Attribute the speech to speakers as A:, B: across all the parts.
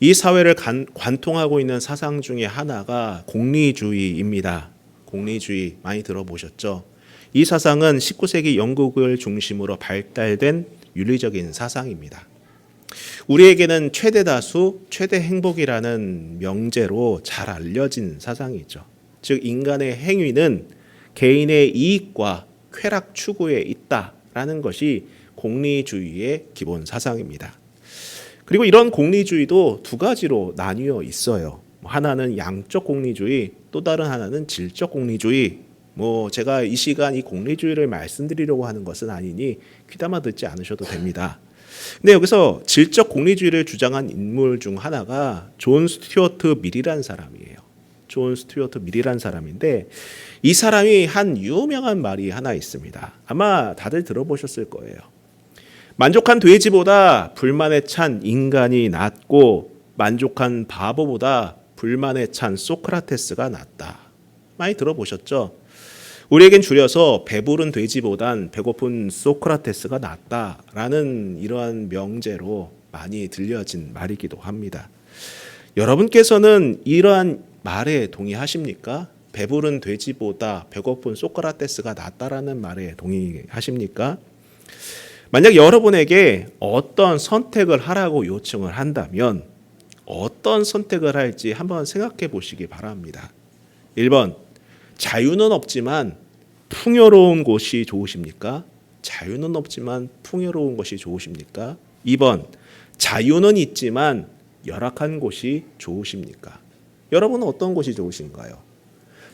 A: 이 사회를 관통하고 있는 사상 중에 하나가 공리주의입니다. 공리주의 많이 들어보셨죠? 이 사상은 19세기 영국을 중심으로 발달된 윤리적인 사상입니다. 우리에게는 최대 다수, 최대 행복이라는 명제로 잘 알려진 사상이죠. 즉 인간의 행위는 개인의 이익과 쾌락 추구에 있다라는 것이 공리주의의 기본 사상입니다. 그리고 이런 공리주의도 두 가지로 나뉘어 있어요. 하나는 양적 공리주의, 또 다른 하나는 질적 공리주의. 제가 이 시간 이 공리주의를 말씀드리려고 하는 것은 아니니 귀담아 듣지 않으셔도 됩니다. 근데 여기서 질적 공리주의를 주장한 인물 중 하나가 존 스튜어트 밀이라는 사람이에요. 존 스튜어트 밀이라는 사람인데 이 사람이 한 유명한 말이 하나 있습니다. 아마 다들 들어보셨을 거예요. 만족한 돼지보다 불만에 찬 인간이 낫고 만족한 바보보다 불만에 찬 소크라테스가 낫다. 많이 들어보셨죠? 우리에겐 줄여서 배부른 돼지보단 배고픈 소크라테스가 낫다라는 이러한 명제로 많이 들려진 말이기도 합니다. 여러분께서는 이러한 말에 동의하십니까? 배부른 돼지보다 배고픈 소크라테스가 낫다라는 말에 동의하십니까? 만약 여러분에게 어떤 선택을 하라고 요청을 한다면 어떤 선택을 할지 한번 생각해 보시기 바랍니다. 1번, 자유는 없지만 풍요로운 곳이 좋으십니까? 자유는 없지만 풍요로운 것이 좋으십니까? 2번, 자유는 있지만 열악한 곳이 좋으십니까? 여러분은 어떤 곳이 좋으신가요?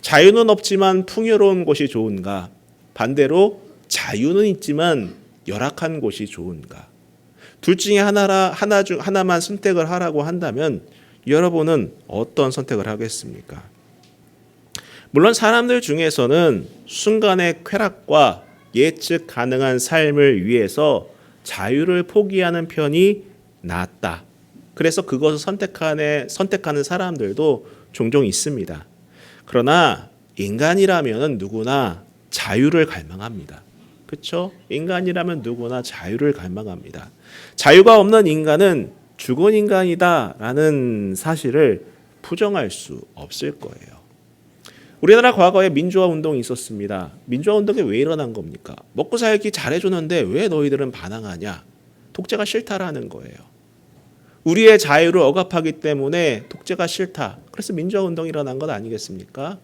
A: 자유는 없지만 풍요로운 곳이 좋은가? 반대로 자유는 있지만 열악한 곳이 좋은가? 둘 중에 하나만 선택을 하라고 한다면 여러분은 어떤 선택을 하겠습니까? 물론 사람들 중에서는 순간의 쾌락과 예측 가능한 삶을 위해서 자유를 포기하는 편이 낫다. 그래서 그것을 선택하는 사람들도 종종 있습니다. 그러나 인간이라면 누구나 자유를 갈망합니다. 그렇죠? 인간이라면 누구나 자유를 갈망합니다. 자유가 없는 인간은 죽은 인간이다라는 사실을 부정할 수 없을 거예요. 우리나라 과거에 민주화 운동이 있었습니다. 민주화 운동이 왜 일어난 겁니까? 먹고 살기 잘해주는데 왜 너희들은 반항하냐? 독재가 싫다라는 거예요. 우리의 자유를 억압하기 때문에 독재가 싫다. 그래서 민주화 운동이 일어난 것 아니겠습니까?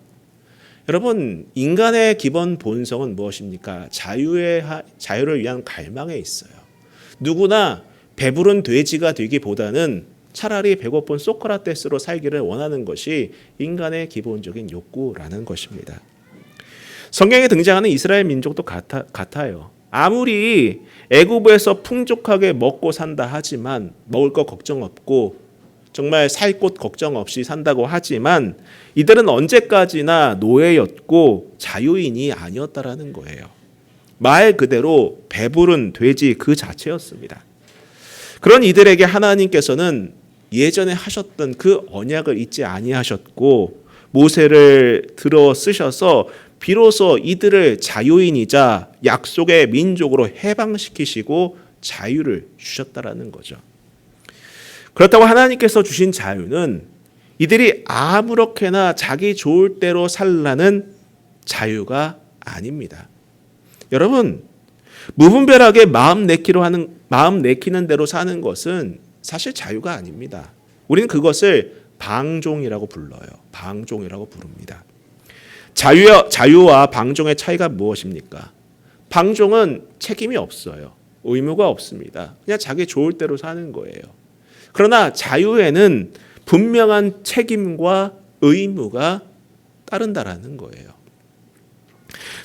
A: 여러분, 인간의 기본 본성은 무엇입니까? 자유를 위한 갈망에 있어요. 누구나 배부른 돼지가 되기보다는 차라리 배고픈 소크라테스로 살기를 원하는 것이 인간의 기본적인 욕구라는 것입니다. 성경에 등장하는 이스라엘 민족도 같아요. 아무리 애굽에서 풍족하게 먹고 산다 하지만 먹을 거 걱정 없고 정말 살 곳 걱정 없이 산다고 하지만 이들은 언제까지나 노예였고 자유인이 아니었다라는 거예요. 말 그대로 배부른 돼지 그 자체였습니다. 그런 이들에게 하나님께서는 예전에 하셨던 그 언약을 잊지 아니하셨고 모세를 들어 쓰셔서 비로소 이들을 자유인이자 약속의 민족으로 해방시키시고 자유를 주셨다라는 거죠. 그렇다고 하나님께서 주신 자유는 이들이 아무렇게나 자기 좋을 대로 살라는 자유가 아닙니다. 여러분, 무분별하게 마음 내키는 대로 사는 것은 사실 자유가 아닙니다. 우리는 그것을 방종이라고 불러요. 방종이라고 부릅니다. 자유와 방종의 차이가 무엇입니까? 방종은 책임이 없어요. 의무가 없습니다. 그냥 자기 좋을 대로 사는 거예요. 그러나 자유에는 분명한 책임과 의무가 따른다라는 거예요.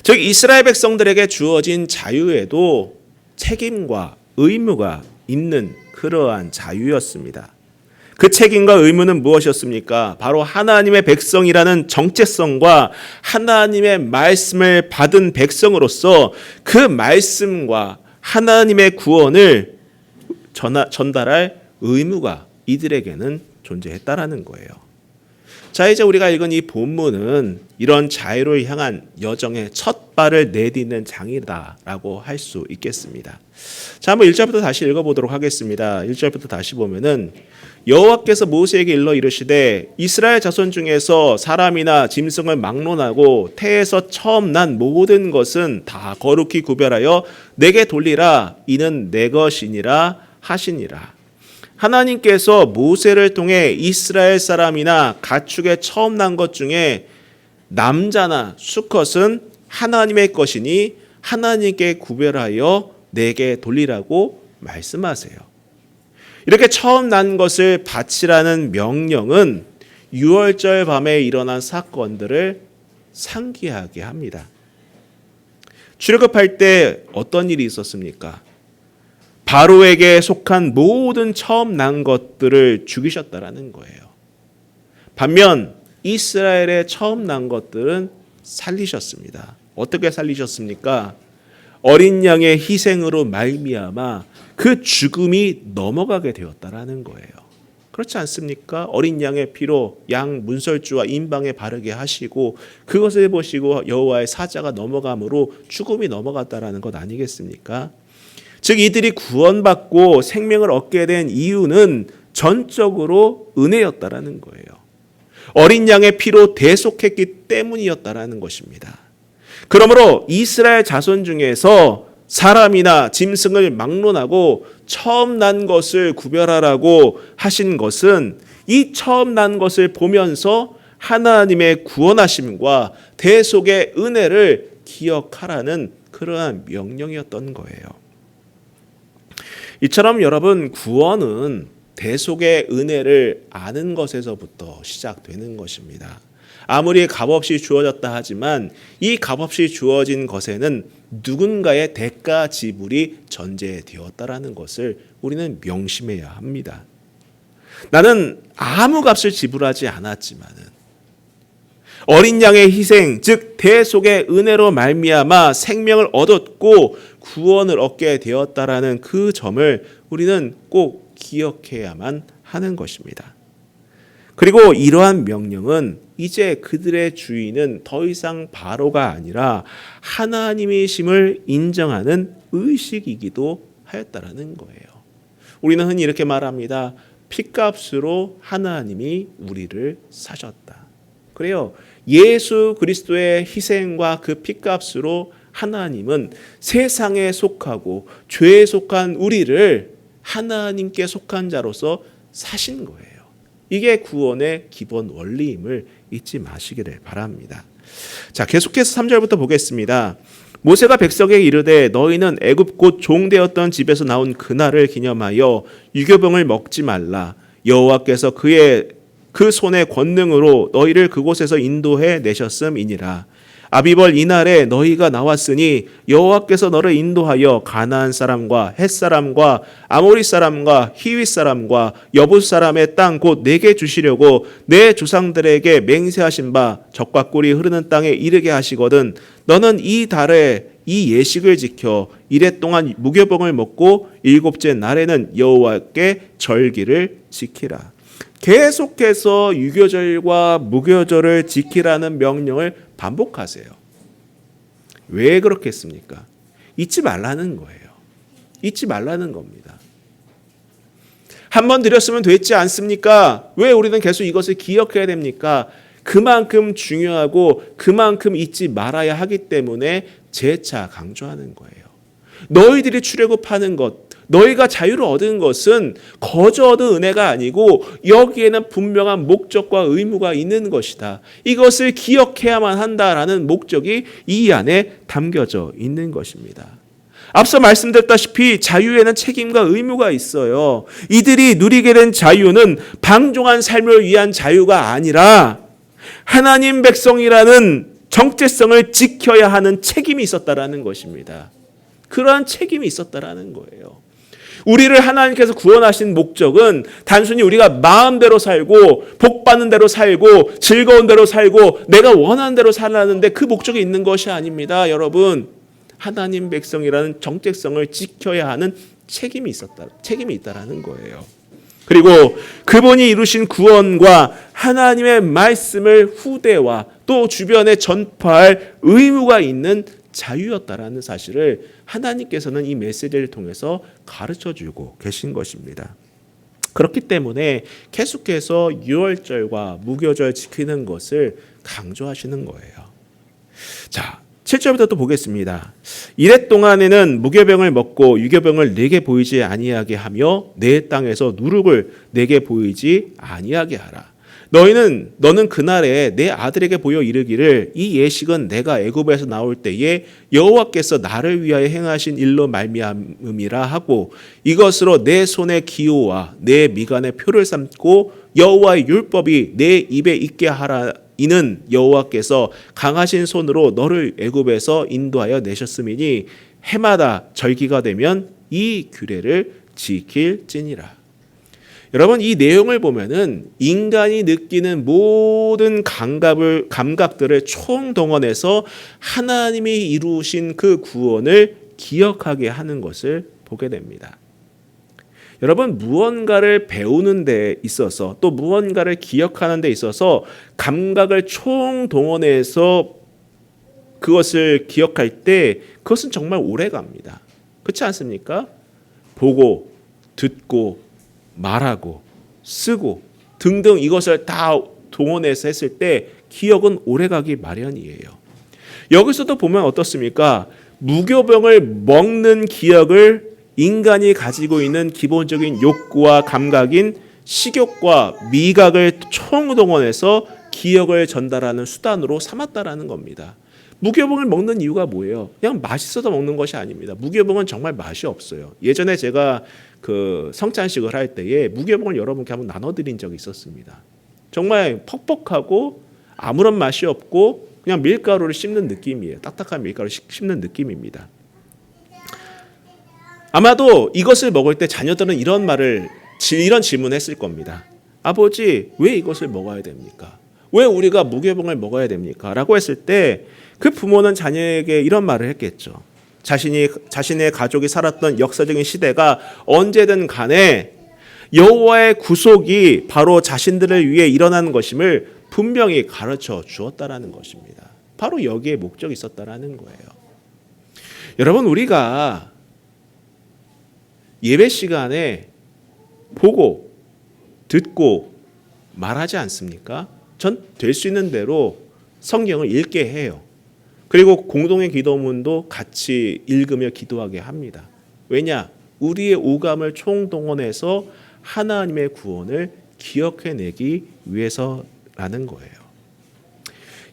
A: 즉 이스라엘 백성들에게 주어진 자유에도 책임과 의무가 있는 그러한 자유였습니다. 그 책임과 의무는 무엇이었습니까? 바로 하나님의 백성이라는 정체성과 하나님의 말씀을 받은 백성으로서 그 말씀과 하나님의 구원을 전달할 의무가 이들에게는 존재했다라는 거예요. 자, 이제 우리가 읽은 이 본문은 이런 자유를 향한 여정의 첫 발을 내딛는 장이다라고 할 수 있겠습니다. 자, 한번 1절부터 다시 읽어보도록 하겠습니다. 1절부터 다시 보면은 여호와께서 모세에게 일러 이르시되 이스라엘 자손 중에서 사람이나 짐승을 막론하고 태에서 처음 난 모든 것은 다 거룩히 구별하여 내게 돌리라. 이는 내 것이니라 하시니라. 하나님께서 모세를 통해 이스라엘 사람이나 가축에 처음 난 것 중에 남자나 수컷은 하나님의 것이니 하나님께 구별하여 내게 돌리라고 말씀하세요. 이렇게 처음 난 것을 바치라는 명령은 유월절 밤에 일어난 사건들을 상기하게 합니다. 출애굽할 때 어떤 일이 있었습니까? 바로에게 속한 모든 처음 난 것들을 죽이셨다라는 거예요. 반면 이스라엘의 처음 난 것들은 살리셨습니다. 어떻게 살리셨습니까? 어린 양의 희생으로 말미암아 그 죽음이 넘어가게 되었다라는 거예요. 그렇지 않습니까? 어린 양의 피로 양 문설주와 인방에 바르게 하시고 그것을 보시고 여호와의 사자가 넘어감으로 죽음이 넘어갔다라는 것 아니겠습니까? 즉 이들이 구원받고 생명을 얻게 된 이유는 전적으로 은혜였다라는 거예요. 어린 양의 피로 대속했기 때문이었다라는 것입니다. 그러므로 이스라엘 자손 중에서 사람이나 짐승을 막론하고 처음 난 것을 구별하라고 하신 것은 이 처음 난 것을 보면서 하나님의 구원하심과 대속의 은혜를 기억하라는 그러한 명령이었던 거예요. 이처럼 여러분, 구원은 대속의 은혜를 아는 것에서부터 시작되는 것입니다. 아무리 값없이 주어졌다 하지만 이 값없이 주어진 것에는 누군가의 대가 지불이 전제되었다라는 것을 우리는 명심해야 합니다. 나는 아무 값을 지불하지 않았지만은 어린 양의 희생, 즉 대속의 은혜로 말미암아 생명을 얻었고 구원을 얻게 되었다라는 그 점을 우리는 꼭 기억해야만 하는 것입니다. 그리고 이러한 명령은 이제 그들의 주인은 더 이상 바로가 아니라 하나님이심을 인정하는 의식이기도 하였다라는 거예요. 우리는 흔히 이렇게 말합니다. 핏값으로 하나님이 우리를 사셨다. 그래요. 예수 그리스도의 희생과 그 핏값으로 하나님은 세상에 속하고 죄에 속한 우리를 하나님께 속한 자로서 사신 거예요. 이게 구원의 기본 원리임을 잊지 마시기를 바랍니다. 자, 계속해서 3절부터 보겠습니다. 모세가 백성에게 이르되 너희는 애굽 곧 종되었던 집에서 나온 그날을 기념하여 유교병을 먹지 말라. 여호와께서 그 손의 권능으로 너희를 그곳에서 인도해 내셨음이니라. 아비벌 이날에 너희가 나왔으니 여호와께서 너를 인도하여 가나안 사람과 헷 사람과 아모리 사람과 히윗 사람과 여붓 사람의 땅 곧 내게 주시려고 내 조상들에게 맹세하신 바 젖과 꿀이 흐르는 땅에 이르게 하시거든. 너는 이 달에 이 예식을 지켜 이래 동안 무교병을 먹고 일곱째 날에는 여호와께 절기를 지키라. 계속해서 유교절과 무교절을 지키라는 명령을 반복하세요. 왜 그렇겠습니까? 잊지 말라는 거예요. 잊지 말라는 겁니다. 한 번 드렸으면 됐지 않습니까? 왜 우리는 계속 이것을 기억해야 됩니까? 그만큼 중요하고 그만큼 잊지 말아야 하기 때문에 재차 강조하는 거예요. 너희들이 출애굽하는 것, 너희가 자유를 얻은 것은 거저 얻은 은혜가 아니고 여기에는 분명한 목적과 의무가 있는 것이다. 이것을 기억해야만 한다라는 목적이 이 안에 담겨져 있는 것입니다. 앞서 말씀드렸다시피 자유에는 책임과 의무가 있어요. 이들이 누리게 된 자유는 방종한 삶을 위한 자유가 아니라 하나님 백성이라는 정체성을 지켜야 하는 책임이 있었다라는 것입니다. 그러한 책임이 있었다라는 거예요. 우리를 하나님께서 구원하신 목적은 단순히 우리가 마음대로 살고 복 받는 대로 살고 즐거운 대로 살고 내가 원하는 대로 살라는데 그 목적이 있는 것이 아닙니다. 여러분, 하나님 백성이라는 정체성을 지켜야 하는 책임이 있다라는 거예요. 그리고 그분이 이루신 구원과 하나님의 말씀을 후대와 또 주변에 전파할 의무가 있는 자유였다라는 사실을 하나님께서는 이 메시지를 통해서 가르쳐주고 계신 것입니다. 그렇기 때문에 계속해서 유월절과 무교절 지키는 것을 강조하시는 거예요. 자, 7절부터 또 보겠습니다. 이래 동안에는 무교병을 먹고 유교병을 내게 보이지 아니하게 하며 내 땅에서 누룩을 내게 보이지 아니하게 하라. 너는 그날에 내 아들에게 보여 이르기를 이 예식은 내가 애굽에서 나올 때에 여호와께서 나를 위하여 행하신 일로 말미암음이라 하고 이것으로 내 손의 기호와 내 미간의 표를 삼고 여호와의 율법이 내 입에 있게 하라. 이는 여호와께서 강하신 손으로 너를 애굽에서 인도하여 내셨음이니 해마다 절기가 되면 이 규례를 지킬지니라. 여러분, 이 내용을 보면은 인간이 느끼는 모든 감각들을 총동원해서 하나님이 이루신 그 구원을 기억하게 하는 것을 보게 됩니다. 여러분, 무언가를 배우는 데 있어서 또 무언가를 기억하는 데 있어서 감각을 총동원해서 그것을 기억할 때 그것은 정말 오래 갑니다. 그렇지 않습니까? 보고, 듣고, 말하고, 쓰고 등등 이것을 다 동원해서 했을 때 기억은 오래가기 마련이에요. 여기서도 보면 어떻습니까? 무교병을 먹는 기억을 인간이 가지고 있는 기본적인 욕구와 감각인 식욕과 미각을 총동원해서 기억을 전달하는 수단으로 삼았다라는 겁니다. 무교병을 먹는 이유가 뭐예요? 그냥 맛있어서 먹는 것이 아닙니다. 무교병은 정말 맛이 없어요. 예전에 제가 그 성찬식을 할 때에 무교병을 여러분께 한번 나눠드린 적이 있었습니다. 정말 퍽퍽하고 아무런 맛이 없고 그냥 밀가루를 씹는 느낌이에요. 딱딱한 밀가루를 씹는 느낌입니다. 아마도 이것을 먹을 때 자녀들은 이런 질문을 했을 겁니다. 아버지, 왜 이것을 먹어야 됩니까? 왜 우리가 무교병을 먹어야 됩니까? 라고 했을 때 그 부모는 자녀에게 이런 말을 했겠죠. 자신의 가족이 살았던 역사적인 시대가 언제든 간에 여호와의 구속이 바로 자신들을 위해 일어나는 것임을 분명히 가르쳐 주었다라는 것입니다. 바로 여기에 목적이 있었다라는 거예요. 여러분, 우리가 예배 시간에 보고 듣고 말하지 않습니까? 전 될 수 있는 대로 성경을 읽게 해요. 그리고 공동의 기도문도 같이 읽으며 기도하게 합니다. 왜냐? 우리의 오감을 총동원해서 하나님의 구원을 기억해내기 위해서라는 거예요.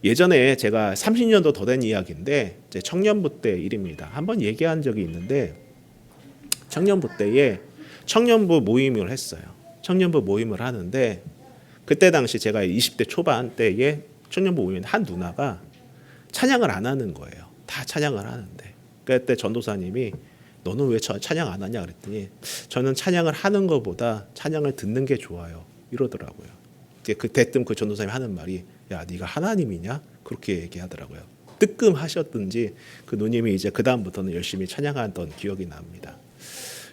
A: 예전에 제가 30년도 더 된 이야기인데 제 청년부 때 일입니다. 한번 얘기한 적이 있는데 청년부 때에 청년부 모임을 했어요. 청년부 모임을 하는데 그때 당시 제가 20대 초반 때에 청년부 모임에 한 누나가 찬양을 안 하는 거예요. 다 찬양을 하는데 그때 전도사님이 너는 왜 찬양 안 하냐 그랬더니 저는 찬양을 하는 것보다 찬양을 듣는 게 좋아요 이러더라고요. 이제 대뜸 그 전도사님이 하는 말이 야 네가 하나님이냐 그렇게 얘기하더라고요. 뜨끔하셨든지 그 누님이 이제 그 다음부터는 열심히 찬양하던 기억이 납니다.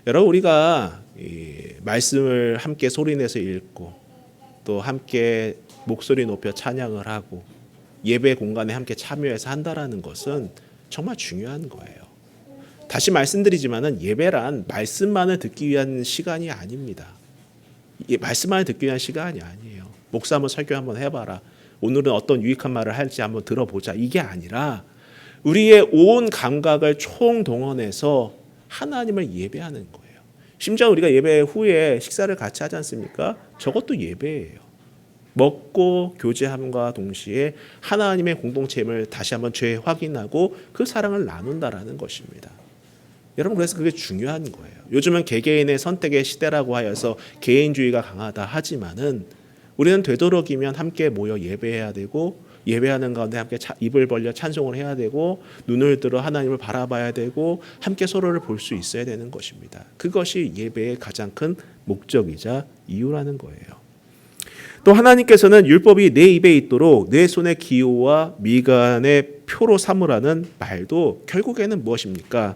A: 여러분, 우리가 이 말씀을 함께 소리내서 읽고 또 함께 목소리 높여 찬양을 하고 예배 공간에 함께 참여해서 한다라는 것은 정말 중요한 거예요. 다시 말씀드리지만은 예배란 말씀만을 듣기 위한 시간이 아닙니다. 말씀만을 듣기 위한 시간이 아니에요. 목사 한번 설교 한번 해봐라. 오늘은 어떤 유익한 말을 할지 한번 들어보자. 이게 아니라 우리의 온 감각을 총동원해서 하나님을 예배하는 거예요. 심지어 우리가 예배 후에 식사를 같이 하지 않습니까? 저것도 예배예요. 먹고 교제함과 동시에 하나님의 공동체임을 다시 한번 재확인하고 그 사랑을 나눈다라는 것입니다. 여러분, 그래서 그게 중요한 거예요. 요즘은 개개인의 선택의 시대라고 하여서 개인주의가 강하다 하지만은 우리는 되도록이면 함께 모여 예배해야 되고 예배하는 가운데 함께 입을 벌려 찬송을 해야 되고 눈을 들어 하나님을 바라봐야 되고 함께 서로를 볼 수 있어야 되는 것입니다. 그것이 예배의 가장 큰 목적이자 이유라는 거예요. 또 하나님께서는 율법이 내 입에 있도록 내 손의 기호와 미간의 표로 삼으라는 말도 결국에는 무엇입니까?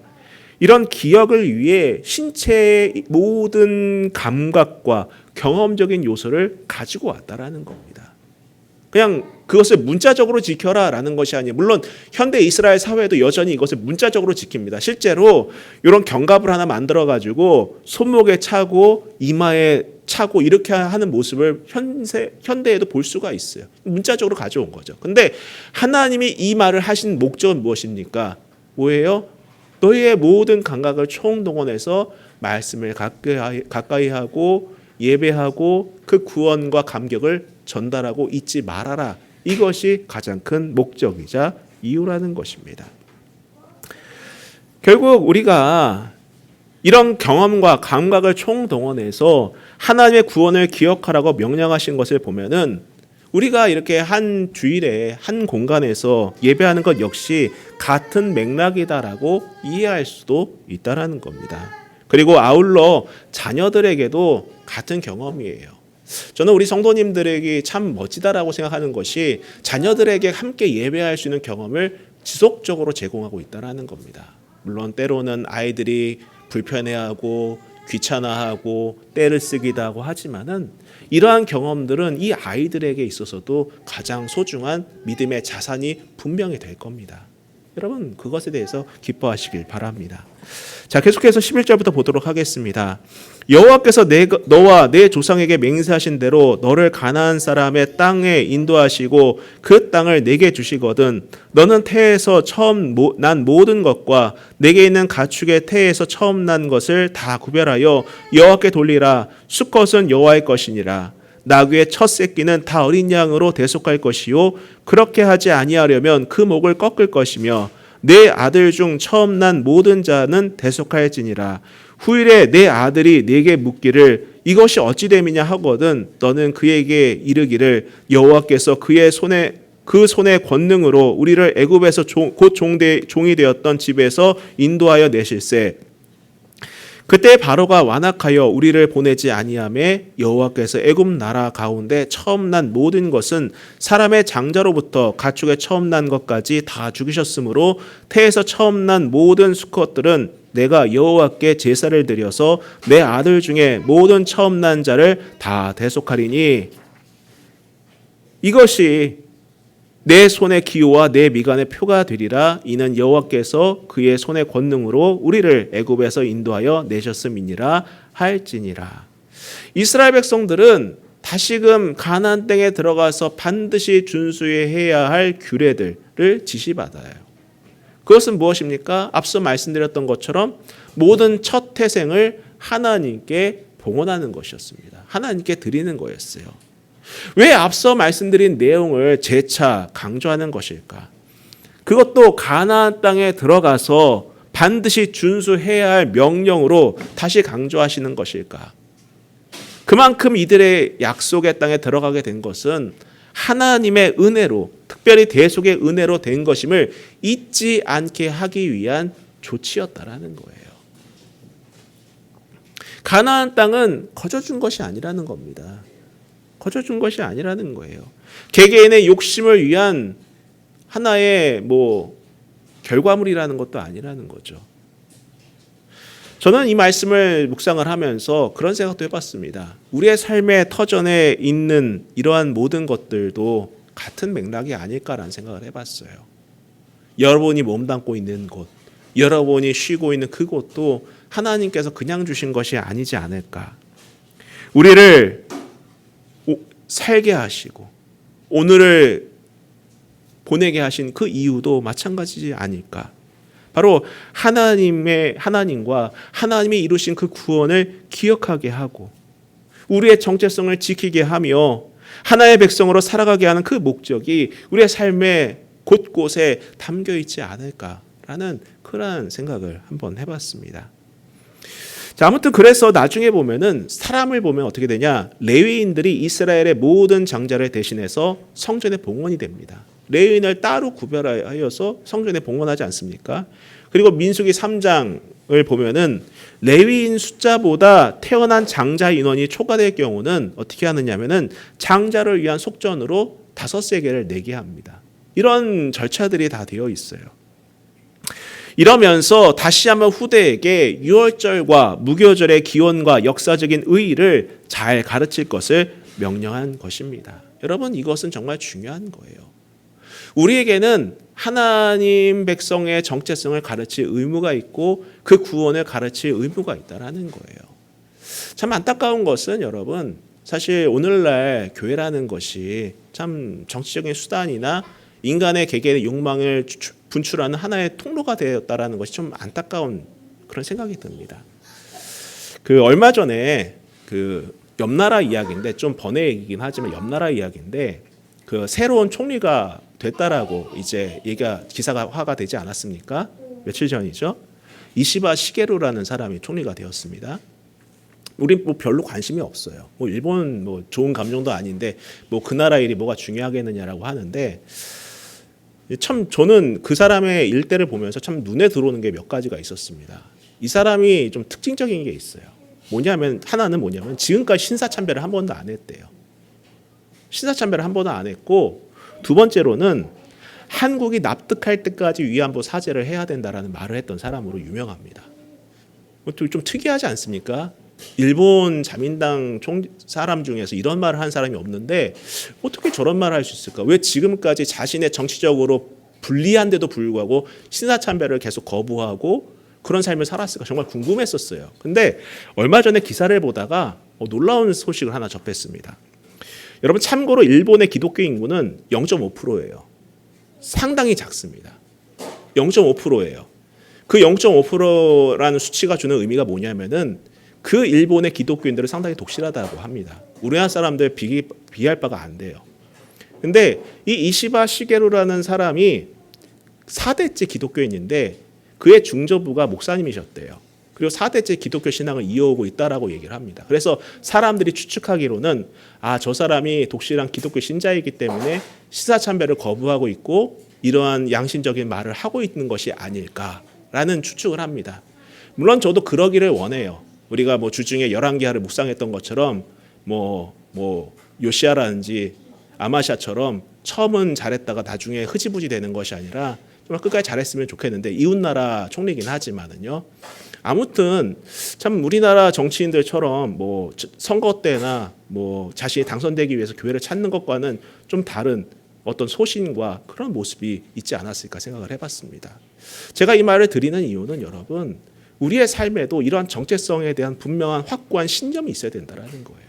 A: 이런 기억을 위해 신체의 모든 감각과 경험적인 요소를 가지고 왔다라는 겁니다. 그냥 그것을 문자적으로 지켜라라는 것이 아니에요. 물론 현대 이스라엘 사회도 여전히 이것을 문자적으로 지킵니다. 실제로 이런 견갑을 하나 만들어 가지고 손목에 차고 이마에 차고 이렇게 하는 모습을 현대에도 볼 수가 있어요. 문자적으로 가져온 거죠. 근데 하나님이 이 말을 하신 목적은 무엇입니까? 뭐예요? 너희의 모든 감각을 총동원해서 말씀을 가까이 하고 예배하고 그 구원과 감격을 전달하고 잊지 말아라. 이것이 가장 큰 목적이자 이유라는 것입니다. 결국 우리가 이런 경험과 감각을 총동원해서 하나님의 구원을 기억하라고 명령하신 것을 보면은 우리가 이렇게 한 주일에 한 공간에서 예배하는 것 역시 같은 맥락이다라고 이해할 수도 있다라는 겁니다. 그리고 아울러 자녀들에게도 같은 경험이에요. 저는 우리 성도님들에게 참 멋지다라고 생각하는 것이 자녀들에게 함께 예배할 수 있는 경험을 지속적으로 제공하고 있다는 겁니다. 물론 때로는 아이들이 불편해하고 귀찮아하고 때를 쓰기도 하고 하지만은 이러한 경험들은 이 아이들에게 있어서도 가장 소중한 믿음의 자산이 분명히 될 겁니다. 여러분 그것에 대해서 기뻐하시길 바랍니다. 자, 계속해서 11절부터 보도록 하겠습니다. 여호와께서 너와 내 조상에게 맹세하신 대로 너를 가나안 사람의 땅에 인도하시고 그 땅을 내게 주시거든 너는 태에서 처음 난 모든 것과 내게 있는 가축의 태에서 처음 난 것을 다 구별하여 여호와께 돌리라. 수컷은 여호와의 것이니라. 나귀의 첫 새끼는 다 어린 양으로 대속할 것이요 그렇게 하지 아니하려면 그 목을 꺾을 것이며 내 아들 중 처음 난 모든 자는 대속할지니라. 후일에 내 아들이 내게 묻기를 이것이 어찌 됨이냐 하거든 너는 그에게 이르기를 여호와께서 그 손의 권능으로 우리를 애굽에서 곧 종이 되었던 집에서 인도하여 내실세. 그때 바로가 완악하여 우리를 보내지 아니하매 여호와께서 애굽 나라 가운데 처음 난 모든 것은 사람의 장자로부터 가축의 처음 난 것까지 다 죽이셨으므로 태에서 처음 난 모든 수컷들은 내가 여호와께 제사를 드려서 내 아들 중에 모든 처음 난 자를 다 대속하리니 이것이 내 손의 기호와 내 미간의 표가 되리라. 이는 여호와께서 그의 손의 권능으로 우리를 애굽에서 인도하여 내셨음이니라 할지니라. 이스라엘 백성들은 다시금 가나안 땅에 들어가서 반드시 준수해야 할 규례들을 지시받아요. 그것은 무엇입니까? 앞서 말씀드렸던 것처럼 모든 첫 태생을 하나님께 봉헌하는 것이었습니다. 하나님께 드리는 거였어요. 왜 앞서 말씀드린 내용을 재차 강조하는 것일까? 그것도 가나안 땅에 들어가서 반드시 준수해야 할 명령으로 다시 강조하시는 것일까? 그만큼 이들의 약속의 땅에 들어가게 된 것은 하나님의 은혜로, 특별히 대속의 은혜로 된 것임을 잊지 않게 하기 위한 조치였다라는 거예요. 가나안 땅은 거저준 것이 아니라는 겁니다. 거저준 것이 아니라는 거예요. 개개인의 욕심을 위한 하나의 결과물이라는 것도 아니라는 거죠. 저는 이 말씀을 묵상을 하면서 그런 생각도 해봤습니다. 우리의 삶의 터전에 있는 이러한 모든 것들도 같은 맥락이 아닐까라는 생각을 해봤어요. 여러분이 몸담고 있는 곳, 여러분이 쉬고 있는 그곳도 하나님께서 그냥 주신 것이 아니지 않을까. 우리를 살게 하시고 오늘을 보내게 하신 그 이유도 마찬가지지 아닐까. 바로 하나님과 하나님이 이루신 그 구원을 기억하게 하고 우리의 정체성을 지키게 하며 하나의 백성으로 살아가게 하는 그 목적이 우리의 삶의 곳곳에 담겨 있지 않을까라는 그런 생각을 한번 해봤습니다. 자, 아무튼 그래서 나중에 보면은 사람을 보면 어떻게 되냐? 레위인들이 이스라엘의 모든 장자를 대신해서 성전에 봉헌이 됩니다. 레위인을 따로 구별하여서 성전에 봉헌하지 않습니까? 그리고 민수기 3장을 보면은 레위인 숫자보다 태어난 장자 인원이 초과될 경우는 어떻게 하느냐면은 장자를 위한 속전으로 5세겔을 내게 합니다. 이런 절차들이 다 되어 있어요. 이러면서 다시 한번 후대에게 유월절과 무교절의 기원과 역사적인 의의를 잘 가르칠 것을 명령한 것입니다. 여러분, 이것은 정말 중요한 거예요. 우리에게는 하나님 백성의 정체성을 가르칠 의무가 있고 그 구원을 가르칠 의무가 있다라는 거예요. 참 안타까운 것은 여러분, 사실 오늘날 교회라는 것이 참 정치적인 수단이나 인간의 개개인의 욕망을 분출하는 하나의 통로가 되었다라는 것이 좀 안타까운 그런 생각이 듭니다. 얼마 전에 옆나라 이야기인데, 좀 번외 얘기긴 하지만 옆나라 이야기인데, 새로운 총리가 됐다라고 이제 기사가 화가 되지 않았습니까? 며칠 전이죠. 이시바 시게루라는 사람이 총리가 되었습니다. 우린 별로 관심이 없어요. 일본 좋은 감정도 아닌데 그 나라 일이 뭐가 중요하겠느냐라고 하는데, 참 저는 그 사람의 일대를 보면서 참 눈에 들어오는 게 몇 가지가 있었습니다. 이 사람이 좀 특징적인 게 있어요. 하나는 지금까지 신사참배를 한 번도 안 했대요. 신사참배를 한 번도 안 했고, 두 번째로는 한국이 납득할 때까지 위안부 사죄를 해야 된다라는 말을 했던 사람으로 유명합니다. 좀 특이하지 않습니까? 일본 자민당 사람 중에서 이런 말을 한 사람이 없는데 어떻게 저런 말을 할 수 있을까? 왜 지금까지 자신의 정치적으로 불리한데도 불구하고 신사참배를 계속 거부하고 그런 삶을 살았을까? 정말 궁금했었어요. 근데 얼마 전에 기사를 보다가 놀라운 소식을 하나 접했습니다. 여러분, 참고로 일본의 기독교 인구는 0.5%예요. 상당히 작습니다. 0.5%예요. 그 0.5%라는 수치가 주는 의미가 뭐냐면은 그 일본의 기독교인들은 상당히 독실하다고 합니다. 우리나라 사람들 비할 바가 안 돼요. 근데 이 이시바 시게루라는 사람이 4대째 기독교인인데 그의 중저부가 목사님이셨대요. 그리고 4대째 기독교 신앙을 이어오고 있다라고 얘기를 합니다. 그래서 사람들이 추측하기로는 저 사람이 독실한 기독교 신자이기 때문에 신사참배를 거부하고 있고 이러한 양심적인 말을 하고 있는 것이 아닐까라는 추측을 합니다. 물론 저도 그러기를 원해요. 우리가 주중에 11개하를 묵상했던 것처럼 요시아라든지 아마샤처럼 처음은 잘했다가 나중에 흐지부지 되는 것이 아니라 정말 끝까지 잘했으면 좋겠는데, 이웃나라 총리긴 하지만은요. 아무튼 참 우리나라 정치인들처럼 선거 때나 자신이 당선되기 위해서 교회를 찾는 것과는 좀 다른 어떤 소신과 그런 모습이 있지 않았을까 생각을 해봤습니다. 제가 이 말을 드리는 이유는 여러분, 우리의 삶에도 이러한 정체성에 대한 분명한 확고한 신념이 있어야 된다는 거예요.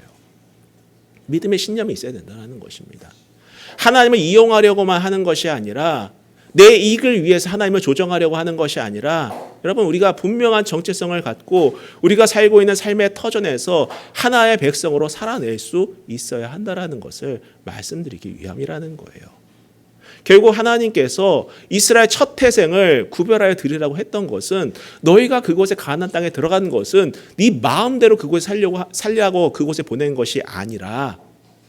A: 믿음의 신념이 있어야 된다는 것입니다. 하나님을 이용하려고만 하는 것이 아니라, 내 이익을 위해서 하나님을 조정하려고 하는 것이 아니라, 여러분, 우리가 분명한 정체성을 갖고 우리가 살고 있는 삶의 터전에서 하나의 백성으로 살아낼 수 있어야 한다는 것을 말씀드리기 위함이라는 거예요. 결국 하나님께서 이스라엘 첫 태생을 구별하여 드리라고 했던 것은, 너희가 그곳에 가나안 땅에 들어간 것은 네 마음대로 그곳에 살려고 그곳에 보낸 것이 아니라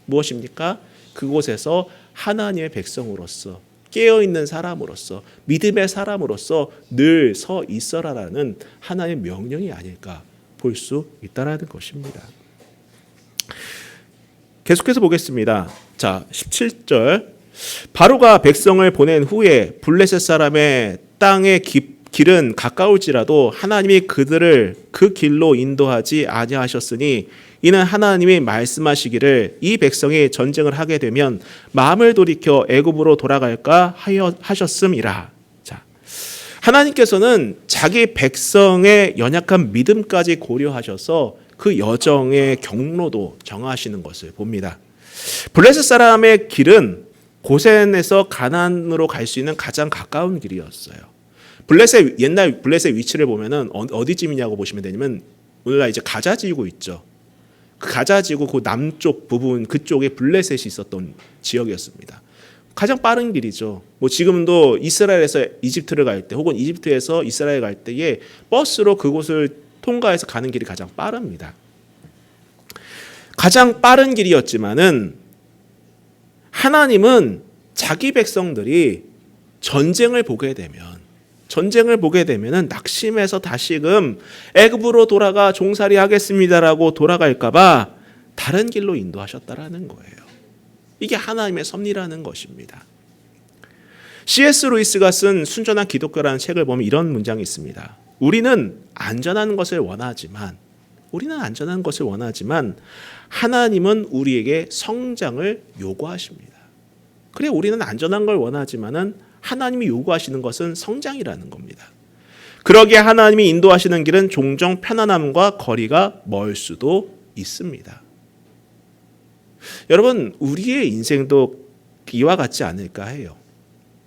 A: 무엇입니까? 그곳에서 하나님의 백성으로서, 깨어있는 사람으로서, 믿음의 사람으로서 늘 서 있어라라는 하나님의 명령이 아닐까 볼 수 있다라는 것입니다. 계속해서 보겠습니다. 자, 17절. 바로가 백성을 보낸 후에 블레셋 사람의 땅의 길은 가까울지라도 하나님이 그들을 그 길로 인도하지 아니하셨으니, 이는 하나님이 말씀하시기를 이 백성이 전쟁을 하게 되면 마음을 돌이켜 애굽으로 돌아갈까 하셨음이라. 자, 하나님께서는 자기 백성의 연약한 믿음까지 고려하셔서 그 여정의 경로도 정하시는 것을 봅니다. 블레셋 사람의 길은 고센에서 가나안으로 갈 수 있는 가장 가까운 길이었어요. 옛날 블레셋 위치를 보면은 어디쯤이냐고 보시면 되냐면, 오늘날 이제 가자 지구 있죠. 그 가자 지구 그 남쪽 부분, 그쪽에 블레셋이 있었던 지역이었습니다. 가장 빠른 길이죠. 지금도 이스라엘에서 이집트를 갈 때, 혹은 이집트에서 이스라엘 갈 때에 버스로 그곳을 통과해서 가는 길이 가장 빠릅니다. 가장 빠른 길이었지만은 하나님은 자기 백성들이 전쟁을 보게 되면은 낙심해서 다시금 애굽으로 돌아가 종살이 하겠습니다라고 돌아갈까봐 다른 길로 인도하셨다라는 거예요. 이게 하나님의 섭리라는 것입니다. C.S. 루이스가 쓴 순전한 기독교라는 책을 보면 이런 문장이 있습니다. 우리는 안전한 것을 원하지만 하나님은 우리에게 성장을 요구하십니다. 그래, 우리는 안전한 걸 원하지만은 하나님이 요구하시는 것은 성장이라는 겁니다. 그러기에 하나님이 인도하시는 길은 종종 편안함과 거리가 멀 수도 있습니다. 여러분, 우리의 인생도 이와 같지 않을까 해요.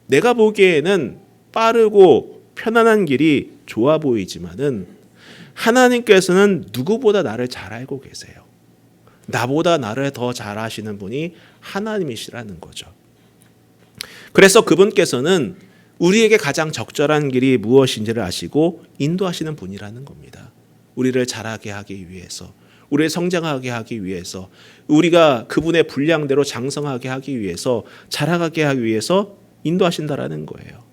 A: 내가 보기에는 빠르고 편안한 길이 좋아 보이지만은 하나님께서는 누구보다 나를 잘 알고 계세요. 나보다 나를 더 잘 아시는 분이 하나님이시라는 거죠. 그래서 그분께서는 우리에게 가장 적절한 길이 무엇인지를 아시고 인도하시는 분이라는 겁니다. 우리를 자라게 하기 위해서, 우리를 성장하게 하기 위해서, 우리가 그분의 분량대로 장성하게 하기 위해서, 자라가게 하기 위해서 인도하신다라는 거예요.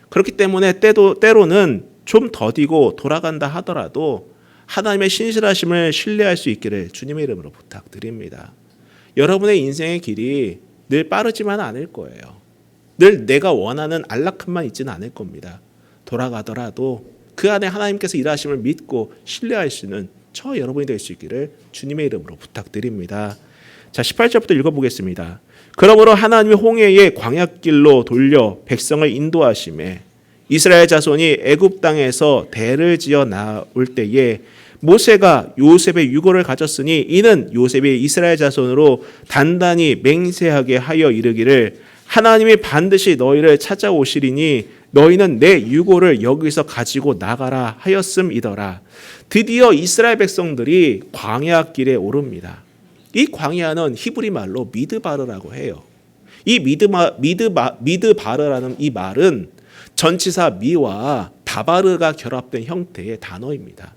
A: 그렇기 때문에 때로는 좀 더디고 돌아간다 하더라도 하나님의 신실하심을 신뢰할 수 있기를 주님의 이름으로 부탁드립니다. 여러분의 인생의 길이 늘 빠르지만 않을 거예요. 늘 내가 원하는 안락함만 있지는 않을 겁니다. 돌아가더라도 그 안에 하나님께서 일하심을 믿고 신뢰할 수 있는 저 여러분이 될 수 있기를 주님의 이름으로 부탁드립니다. 자, 18절부터 읽어보겠습니다. 그러므로 하나님이 홍해의 광야길로 돌려 백성을 인도하심에 이스라엘 자손이 애굽 땅에서 대를 지어 나올 때에 모세가 요셉의 유고를 가졌으니 이는 요셉이 이스라엘 자손으로 단단히 맹세하게 하여 이르기를 하나님이 반드시 너희를 찾아오시리니 너희는 내 유고를 여기서 가지고 나가라 하였음이더라. 드디어 이스라엘 백성들이 광야길에 오릅니다. 이 광야는 히브리 말로 미드바르라고 해요. 이 미드바르라는 이 말은 전치사 미와 다바르가 결합된 형태의 단어입니다.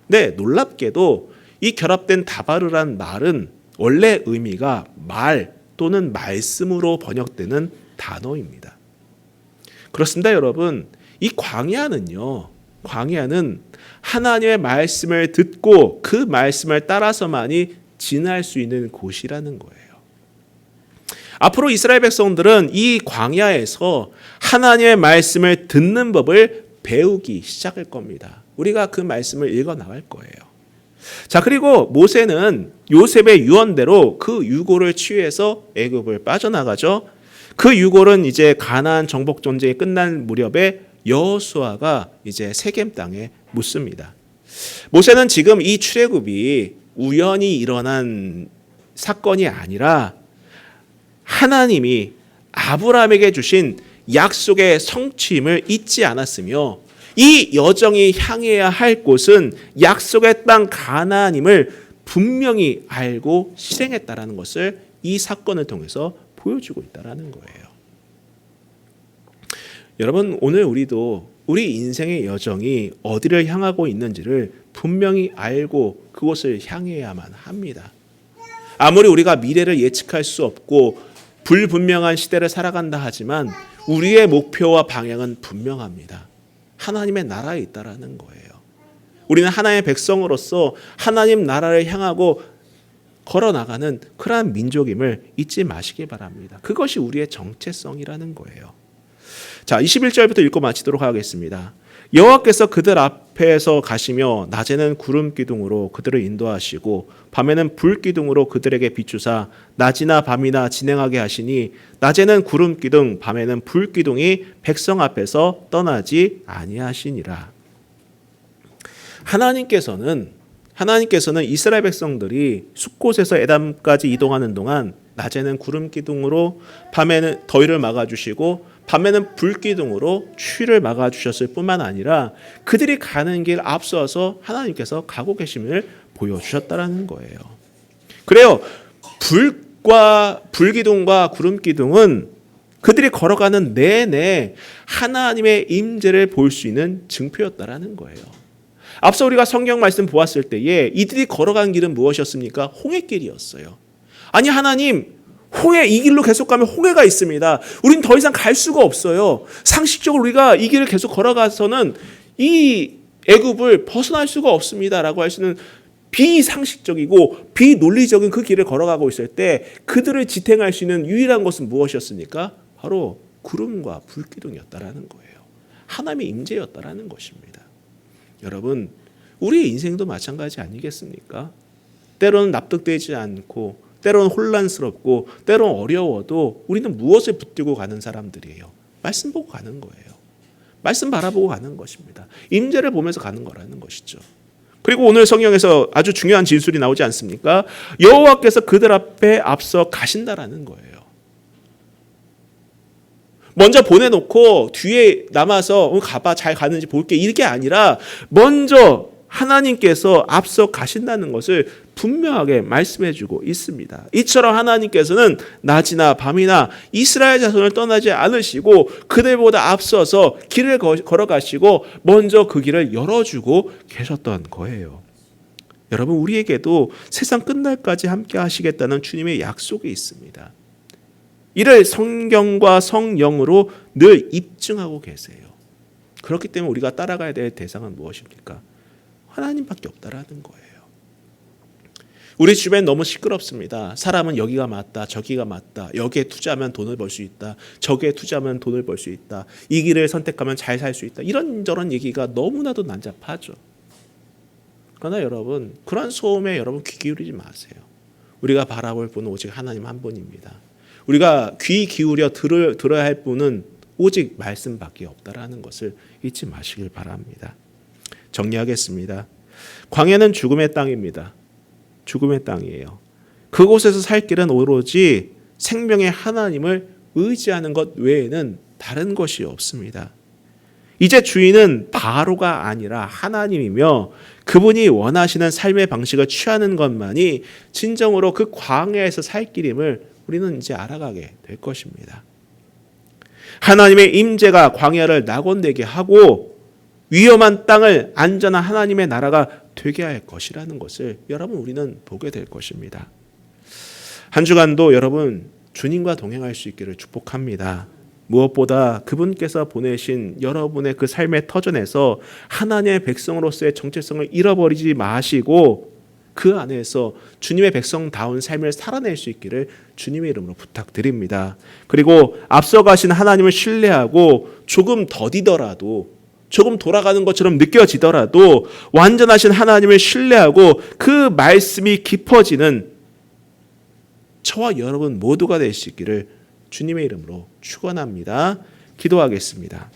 A: 네, 놀랍게도 이 결합된 다바르란 말은 원래 의미가 말 또는 말씀으로 번역되는 단어입니다. 그렇습니다, 여러분. 이 광야는 하나님의 말씀을 듣고 그 말씀을 따라서만이 지날 수 있는 곳이라는 거예요. 앞으로 이스라엘 백성들은 이 광야에서 하나님의 말씀을 듣는 법을 배우기 시작할 겁니다. 우리가 그 말씀을 읽어 나갈 거예요. 자, 그리고 모세는 요셉의 유언대로 그 유고를 취해서 애굽을 빠져나가죠. 그 유골은 이제 가나안 정복 전쟁이 끝난 무렵에 여호수아가 이제 세겜 땅에 묻습니다. 모세는 지금 이 출애굽이 우연히 일어난 사건이 아니라 하나님이 아브라함에게 주신 약속의 성취임을 잊지 않았으며 이 여정이 향해야 할 곳은 약속의 땅 가나안임을 분명히 알고 실행했다라는 것을 이 사건을 통해서 보여주고 있다라는 거예요. 여러분, 오늘 우리도 우리 인생의 여정이 어디를 향하고 있는지를 분명히 알고 그곳을 향해야만 합니다. 아무리 우리가 미래를 예측할 수 없고 불분명한 시대를 살아간다 하지만 우리의 목표와 방향은 분명합니다. 하나님의 나라에 있다라는 거예요. 우리는 하나님의 백성으로서 하나님 나라를 향하고 걸어나가는 그러한 민족임을 잊지 마시기 바랍니다. 그것이 우리의 정체성이라는 거예요. 자, 21절부터 읽고 마치도록 하겠습니다. 여호와께서 그들 앞에서 가시며 낮에는 구름 기둥으로 그들을 인도하시고 밤에는 불 기둥으로 그들에게 비추사 낮이나 밤이나 진행하게 하시니 낮에는 구름 기둥 밤에는 불 기둥이 백성 앞에서 떠나지 아니하시니라. 하나님께서는 이스라엘 백성들이 숫곳에서 에담까지 이동하는 동안 낮에는 구름 기둥으로 밤에는 더위를 막아주시고 밤에는 불 기둥으로 추위를 막아주셨을 뿐만 아니라 그들이 가는 길 앞서서 하나님께서 가고 계심을 보여주셨다라는 거예요. 그래요. 불 기둥과 구름 기둥은 그들이 걸어가는 내내 하나님의 임재를 볼 수 있는 증표였다라는 거예요. 앞서 우리가 성경 말씀 보았을 때에 이들이 걸어간 길은 무엇이었습니까? 홍해길이었어요. 아니, 하나님, 이 길로 계속 가면 홍해가 있습니다. 우린 더 이상 갈 수가 없어요. 상식적으로 우리가 이 길을 계속 걸어가서는 이 애굽을 벗어날 수가 없습니다. 라고 할 수는 비상식적이고 비논리적인 그 길을 걸어가고 있을 때 그들을 지탱할 수 있는 유일한 것은 무엇이었습니까? 바로 구름과 불기둥이었다라는 거예요. 하나님의 임재였다라는 것입니다. 여러분, 우리의 인생도 마찬가지 아니겠습니까? 때로는 납득되지 않고 때로는 혼란스럽고 때로는 어려워도 우리는 무엇을 붙들고 가는 사람들이에요? 말씀 보고 가는 거예요. 말씀 바라보고 가는 것입니다. 임재를 보면서 가는 거라는 것이죠. 그리고 오늘 성경에서 아주 중요한 진술이 나오지 않습니까? 여호와께서 그들 앞에 앞서 가신다라는 거예요. 먼저 보내놓고 뒤에 남아서 가봐 잘 가는지 볼게 이게 아니라 먼저 하나님께서 앞서 가신다는 것을 분명하게 말씀해주고 있습니다. 이처럼 하나님께서는 낮이나 밤이나 이스라엘 자손을 떠나지 않으시고 그들보다 앞서서 길을 걸어가시고 먼저 그 길을 열어주고 계셨던 거예요. 여러분, 우리에게도 세상 끝날까지 함께 하시겠다는 주님의 약속이 있습니다. 이를 성경과 성령으로 늘 입증하고 계세요. 그렇기 때문에 우리가 따라가야 될 대상은 무엇입니까? 하나님밖에 없다라는 거예요. 우리 주변 너무 시끄럽습니다. 사람은 여기가 맞다, 저기가 맞다. 여기에 투자하면 돈을 벌 수 있다. 저기에 투자하면 돈을 벌 수 있다. 이 길을 선택하면 잘 살 수 있다. 이런저런 얘기가 너무나도 난잡하죠. 그러나 여러분, 그런 소음에 여러분 귀 기울이지 마세요. 우리가 바라볼 분은 오직 하나님 한 분입니다. 우리가 귀 기울여 들어야 할 분은 오직 말씀밖에 없다라는 것을 잊지 마시길 바랍니다. 정리하겠습니다. 광야는 죽음의 땅입니다. 죽음의 땅이에요. 그곳에서 살 길은 오로지 생명의 하나님을 의지하는 것 외에는 다른 것이 없습니다. 이제 주인은 바로가 아니라 하나님이며 그분이 원하시는 삶의 방식을 취하는 것만이 진정으로 그 광야에서 살 길임을 우리는 이제 알아가게 될 것입니다. 하나님의 임재가 광야를 낙원되게 하고 위험한 땅을 안전한 하나님의 나라가 되게 할 것이라는 것을 여러분 우리는 보게 될 것입니다. 한 주간도 여러분 주님과 동행할 수 있기를 축복합니다. 무엇보다 그분께서 보내신 여러분의 그 삶의 터전에서 하나님의 백성으로서의 정체성을 잃어버리지 마시고 그 안에서 주님의 백성다운 삶을 살아낼 수 있기를 주님의 이름으로 부탁드립니다. 그리고 앞서가신 하나님을 신뢰하고 조금 더디더라도 조금 돌아가는 것처럼 느껴지더라도 완전하신 하나님을 신뢰하고 그 말씀이 깊어지는 저와 여러분 모두가 될 수 있기를 주님의 이름으로 축원합니다. 기도하겠습니다.